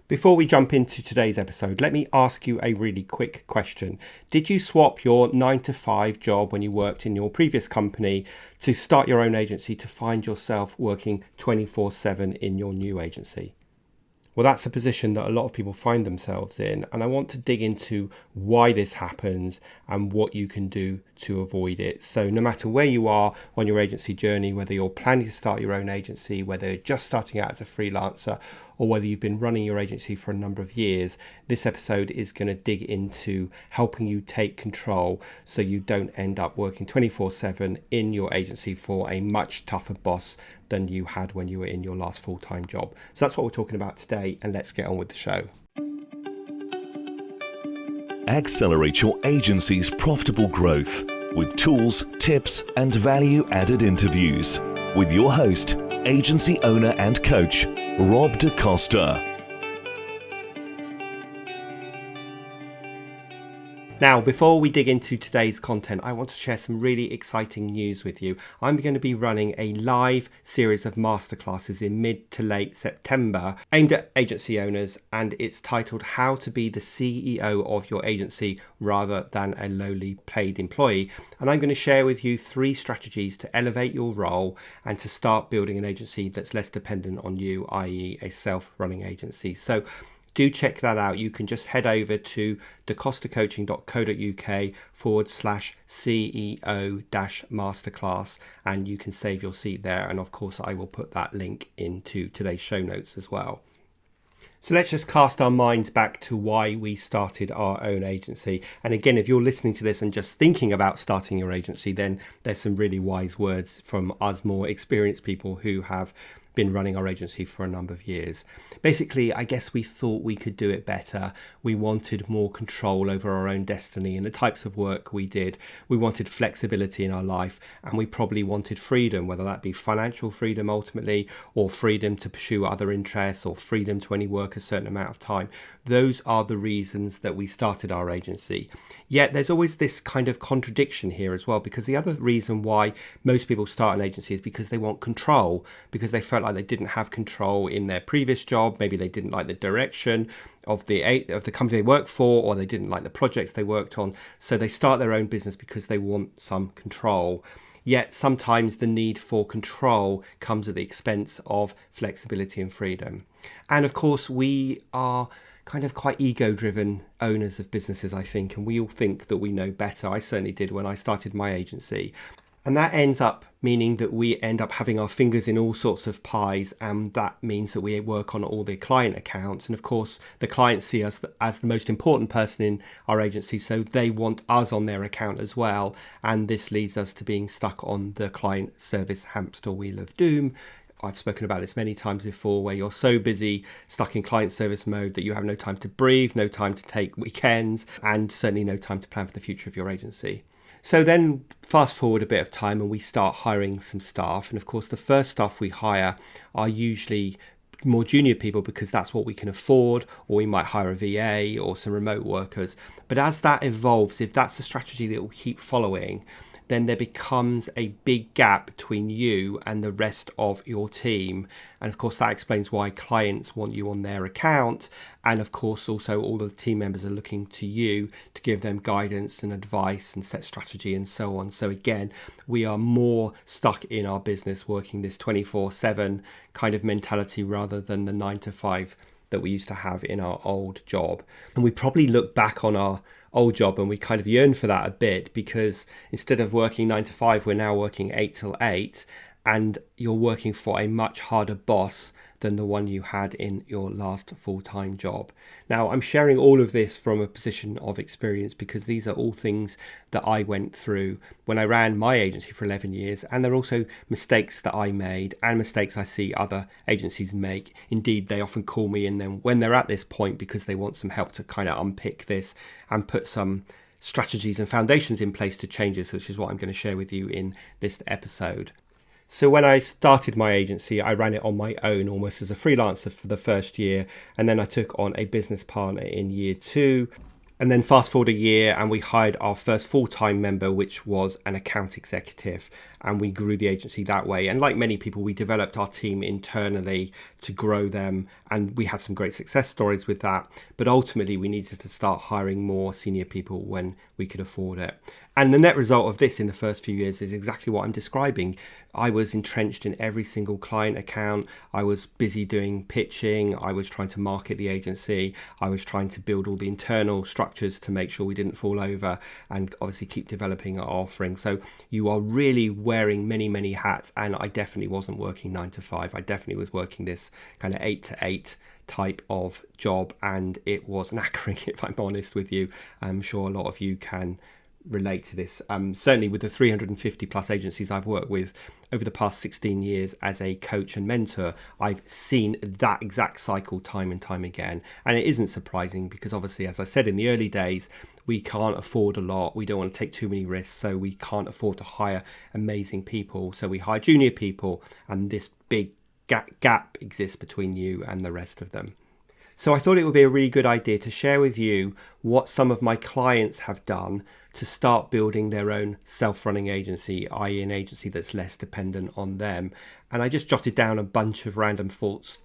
Before we jump into today's episode, let me ask you a really quick question. Did you swap your 9 to 5 job when you worked in your previous company to start your own agency to find yourself working 24/7 in your new agency? Well, that's a position that a lot of people find themselves in, and I want to dig into why this happens and what you can do to avoid it. So no matter where you are on your agency journey, whether you're planning to start your own agency, whether you're just starting out as a freelancer, or whether you've been running your agency for a number of years, this episode is going to dig into helping you take control so you don't end up working 24/7 in your agency for a much tougher boss than you had when you were in your last full-time job. So that's what we're talking about today, and let's get on with the show. Accelerate your agency's profitable growth with tools, tips, and value-added interviews with your host, agency owner and coach, Rob DaCosta. Now, before we dig into today's content, I want to share some really exciting news with you. I'm going to be running a live series of masterclasses in mid to late September aimed at agency owners, and it's titled How to Be the CEO of Your Agency Rather Than a Lowly Paid Employee. And I'm going to share with you 3 strategies to elevate your role and to start building an agency that's less dependent on you, i.e. a self-running agency. So do check that out. You can just head over to dacostacoaching.co.uk/CEO-masterclass and you can save your seat there. And of course, I will put that link into today's show notes as well. So let's just cast our minds back to why we started our own agency. And again, if you're listening to this and just thinking about starting your agency, then there's some really wise words from us more experienced people who have been running our agency for a number of years. Basically, I guess we thought we could do it better. We wanted more control over our own destiny and the types of work we did. We wanted flexibility in our life, and we probably wanted freedom, whether that be financial freedom ultimately, or freedom to pursue other interests, or freedom to only work a certain amount of time. Those are the reasons that we started our agency. Yet there's always this kind of contradiction here as well, because the other reason why most people start an agency is because they want control, because they felt like they didn't have control in their previous job. Maybe they didn't like the direction of the company they worked for, or they didn't like the projects they worked on. So they start their own business because they want some control. Yet sometimes the need for control comes at the expense of flexibility and freedom. And of course, we are kind of quite ego-driven owners of businesses, I think, and we all think that we know better. I certainly did when I started my agency. And that ends up meaning that we end up having our fingers in all sorts of pies, and that means that we work on all the client accounts. And of course, the clients see us as the most important person in our agency, so they want us on their account as well. And this leads us to being stuck on the client service hamster wheel of doom. I've spoken about this many times before, where you're so busy, stuck in client service mode, that you have no time to breathe, no time to take weekends, and certainly no time to plan for the future of your agency. So then fast forward a bit of time and we start hiring some staff. And of course, the first staff we hire are usually more junior people because that's what we can afford, or we might hire a VA or some remote workers. But as that evolves, if that's a strategy that we'll keep following, then there becomes a big gap between you and the rest of your team. And of course, that explains why clients want you on their account. And of course, also all the team members are looking to you to give them guidance and advice and set strategy and so on. So again, we are more stuck in our business working this 24/7 kind of mentality rather than the 9 to 5 that we used to have in our old job. And we probably look back on our old job and we kind of yearn for that a bit, because instead of working 9 to 5, we're now working 8 till 8, and you're working for a much harder boss than the one you had in your last full-time job. Now, I'm sharing all of this from a position of experience because these are all things that I went through when I ran my agency for 11 years, and they're also mistakes that I made and mistakes I see other agencies make. Indeed, they often call me in them when they're at this point because they want some help to kind of unpick this and put some strategies and foundations in place to change this, which is what I'm going to share with you in this episode. So when I started my agency, I ran it on my own almost as a freelancer for the first year, and then I took on a business partner in year 2. And then fast forward a year and we hired our first full-time member, which was an account executive, and we grew the agency that way. And like many people, we developed our team internally to grow them, and we had some great success stories with that. But ultimately, we needed to start hiring more senior people when we could afford it. And the net result of this in the first few years is exactly what I'm describing. I was entrenched in every single client account. I was busy doing pitching. I was trying to market the agency. I was trying to build all the internal structures to make sure we didn't fall over, and obviously keep developing our offering. So you are really wearing many, many hats. And I definitely wasn't working 9 to 5. I definitely was working this kind of 8 to 8 type of job. And it was knackering, if I'm honest with you. I'm sure a lot of you can relate to this. Certainly with the 350 plus agencies I've worked with over the past 16 years as a coach and mentor, I've seen that exact cycle time and time again. And it isn't surprising because obviously, as I said, in the early days, we can't afford a lot. We don't want to take too many risks. So we can't afford to hire amazing people. So we hire junior people, and this big gap exists between you and the rest of them. So I thought it would be a really good idea to share with you what some of my clients have done to start building their own self-running agency, i.e. an agency that's less dependent on them. And I just jotted down a bunch of random thoughts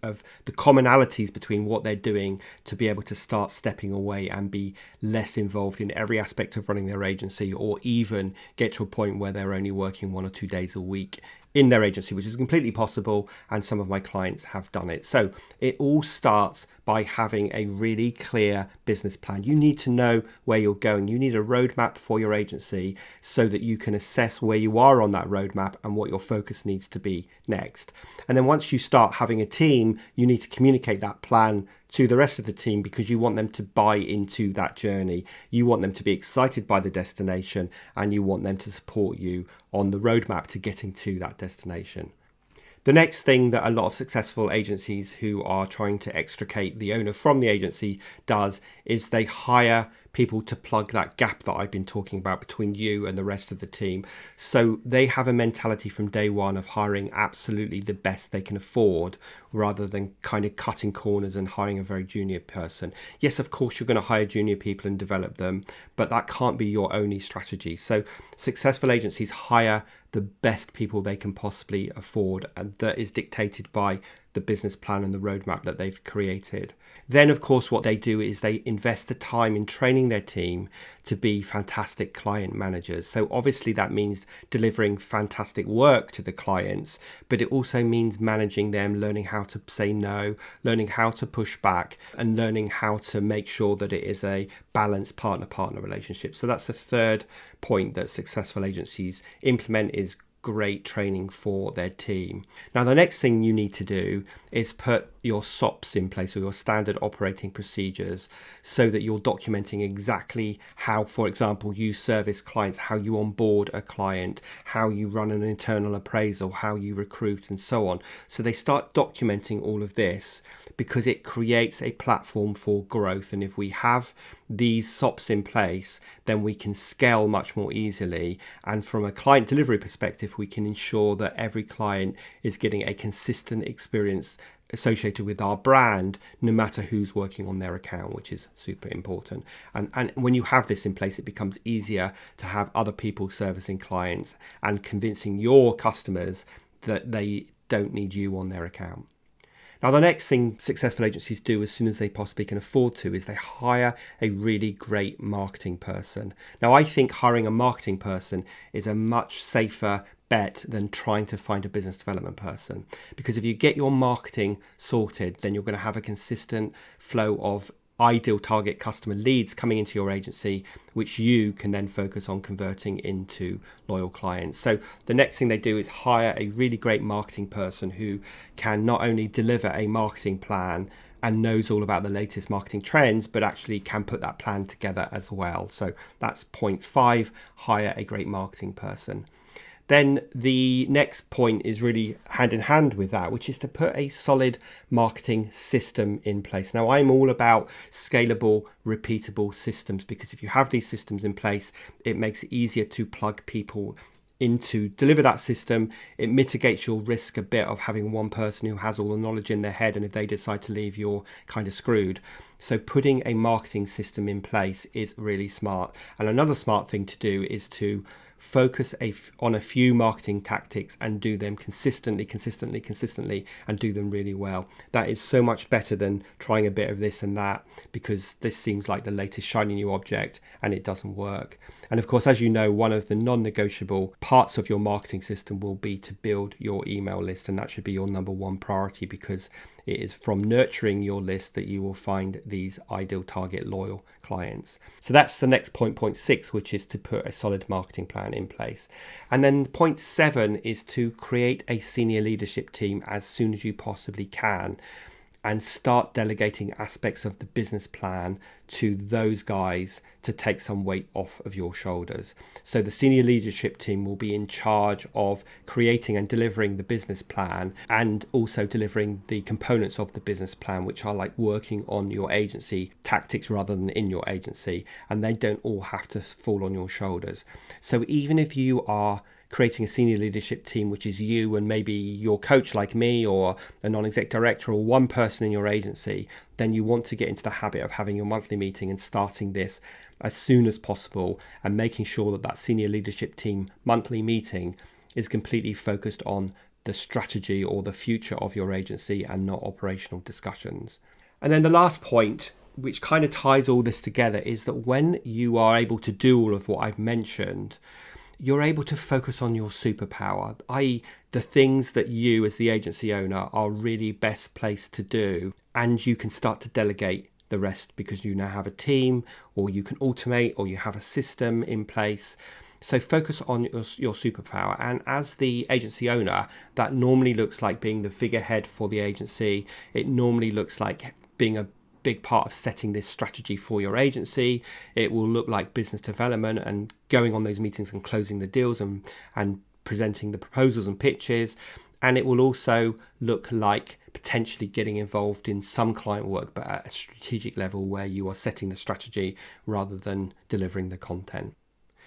of the commonalities between what they're doing to be able to start stepping away and be less involved in every aspect of running their agency, or even get to a point where they're only working 1 or 2 days a week in their agency, which is completely possible, and some of my clients have done it. So it all starts by having a really clear business plan. You need to know where you're going. You need a roadmap for your agency so that you can assess where you are on that roadmap and what your focus needs to be next. And then once you start having a team, you need to communicate that plan to the rest of the team, because you want them to buy into that journey. You want them to be excited by the destination, and you want them to support you on the roadmap to getting to that destination. The next thing that a lot of successful agencies who are trying to extricate the owner from the agency does is they hire people to plug that gap that I've been talking about between you and the rest of the team. So they have a mentality from day one of hiring absolutely the best they can afford, rather than kind of cutting corners and hiring a very junior person. Yes, of course, you're going to hire junior people and develop them, but that can't be your only strategy. So successful agencies hire the best people they can possibly afford, and that is dictated by the business plan and the roadmap that they've created. Then, of course, what they do is they invest the time in training their team to be fantastic client managers. So obviously that means delivering fantastic work to the clients, but it also means managing them, learning how to say no, learning how to push back, and learning how to make sure that it is a balanced partner-partner relationship. So that's the third point that successful agencies implement, is great training for their team. Now, the next thing you need to do is put your SOPs in place, or your standard operating procedures, so that you're documenting exactly how, for example, you service clients, how you onboard a client, how you run an internal appraisal, how you recruit, and so on. So they start documenting all of this because it creates a platform for growth. And if we have these SOPs in place, then we can scale much more easily. And from a client delivery perspective, we can ensure that every client is getting a consistent experience associated with our brand, no matter who's working on their account, which is super important. And when you have this in place, it becomes easier to have other people servicing clients and convincing your customers that they don't need you on their account. Now, the next thing successful agencies do as soon as they possibly can afford to is they hire a really great marketing person. Now, I think hiring a marketing person is a much safer bet than trying to find a business development person, because if you get your marketing sorted, then you're going to have a consistent flow of ideal target customer leads coming into your agency, which you can then focus on converting into loyal clients. So the next thing they do is hire a really great marketing person who can not only deliver a marketing plan and knows all about the latest marketing trends, but actually can put that plan together as well. So that's point 5, hire a great marketing person. Then the next point is really hand in hand with that, which is to put a solid marketing system in place. Now, I'm all about scalable, repeatable systems, because if you have these systems in place, it makes it easier to plug people in to deliver that system. It mitigates your risk a bit of having one person who has all the knowledge in their head, and if they decide to leave, you're kind of screwed. So putting a marketing system in place is really smart. And another smart thing to do is to focus on a few marketing tactics and do them consistently, and do them really well. That is so much better than trying a bit of this and that, because this seems like the latest shiny new object and it doesn't work. And of course, as you know, one of the non-negotiable parts of your marketing system will be to build your email list, and that should be your number one priority, because it is from nurturing your list that you will find these ideal target loyal clients. So that's the next point 6, which is to put a solid marketing plan in place. And then point 7 is to create a senior leadership team as soon as you possibly can, and start delegating aspects of the business plan to those guys to take some weight off of your shoulders. So the senior leadership team will be in charge of creating and delivering the business plan, and also delivering the components of the business plan, which are like working on your agency tactics rather than in your agency, and they don't all have to fall on your shoulders. So even if you are creating a senior leadership team, which is you and maybe your coach like me, or a non-exec director, or one person in your agency, then you want to get into the habit of having your monthly meeting and starting this as soon as possible, and making sure that that senior leadership team monthly meeting is completely focused on the strategy or the future of your agency and not operational discussions. And then the last point, which kind of ties all this together, is that when you are able to do all of what I've mentioned, you're able to focus on your superpower, i.e. the things that you as the agency owner are really best placed to do, and you can start to delegate the rest because you now have a team, or you can automate, or you have a system in place. So focus on your superpower. And as the agency owner, that normally looks like being the figurehead for the agency. It normally looks like being a big part of setting this strategy for your agency. It will look like business development and going on those meetings and closing the deals and presenting the proposals and pitches. And it will also look like potentially getting involved in some client work, but at a strategic level where you are setting the strategy rather than delivering the content.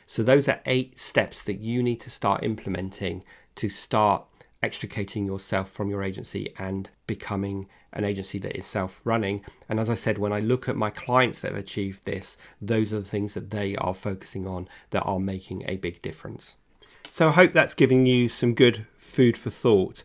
So those are 8 steps that you need to start implementing to start extricating yourself from your agency and becoming an agency that is self-running. And as I said, when I look at my clients that have achieved this, those are the things that they are focusing on that are making a big difference. So I hope that's giving you some good food for thought.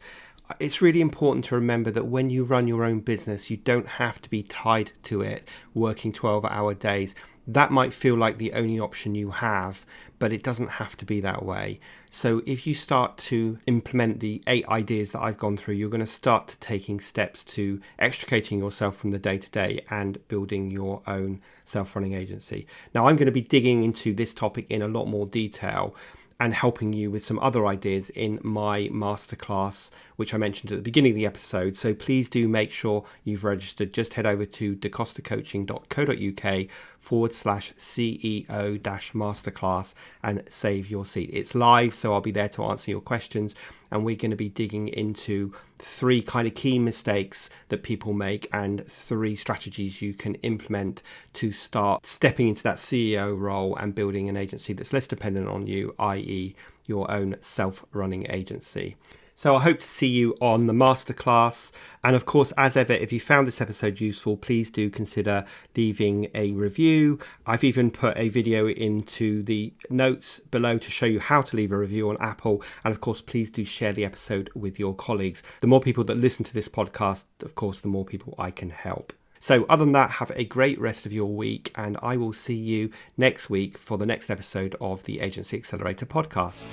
It's really important to remember that when you run your own business, you don't have to be tied to it, working 12-hour days. That might feel like the only option you have, but it doesn't have to be that way. So if you start to implement the 8 ideas that I've gone through, you're going to start to taking steps to extricating yourself from the day-to-day and building your own self-running agency. Now, I'm going to be digging into this topic in a lot more detail and helping you with some other ideas in my masterclass, which I mentioned at the beginning of the episode. So please do make sure you've registered. Just head over to dacostacoaching.co.uk/CEO-masterclass and save your seat. It's live, so I'll be there to answer your questions. And we're going to be digging into 3 kind of key mistakes that people make and 3 strategies you can implement to start stepping into that CEO role and building an agency that's less dependent on you, i.e. your own self-running agency. So I hope to see you on the masterclass. And of course, as ever, if you found this episode useful, please do consider leaving a review. I've even put a video into the notes below to show you how to leave a review on Apple. And of course, please do share the episode with your colleagues. The more people that listen to this podcast, of course, the more people I can help. So other than that, have a great rest of your week, and I will see you next week for the next episode of the Agency Accelerator podcast.